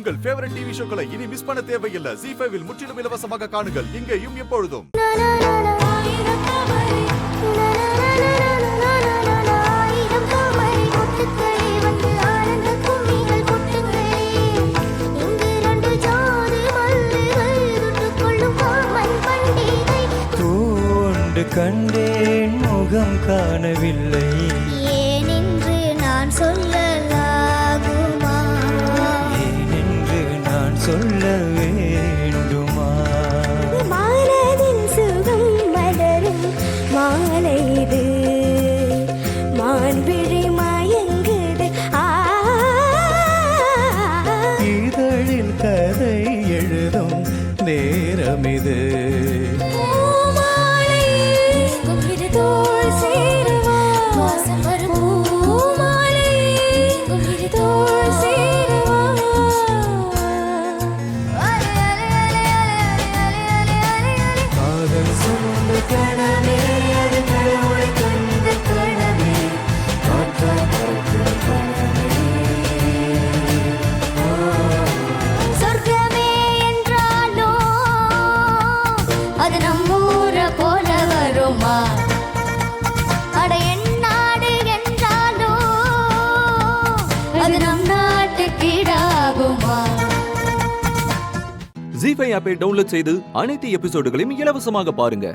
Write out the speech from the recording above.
உங்கள் favourite TV ஷோக்களை இனி miss பண்ண தேவையில்லை. ZEE5 இல் முற்றிலும் இலவசமாக காணுங்கள். இங்கேயும் எப்பொழுதும். கண்டேன் முகம் காணவில்லை, ஏனென்று நான் சொல்லலாகுமா? ஏனென்று நான் சொல்ல வேண்டுமா? மனதின் சுகம் மலரும் மாலை இது, மான்விழி மயங்குது. இதழில் கதை எழுதும் நேரம் இது. அது நம்மூர போல வருமா? அட என்னாடு என்றாலோ அது நம் நாட்டுக்கீடாகுமா? ZEE5 ஆப்பை டவுன்லோட் செய்து அனைத்து எபிசோடுகளையும் இலவசமாக பாருங்க.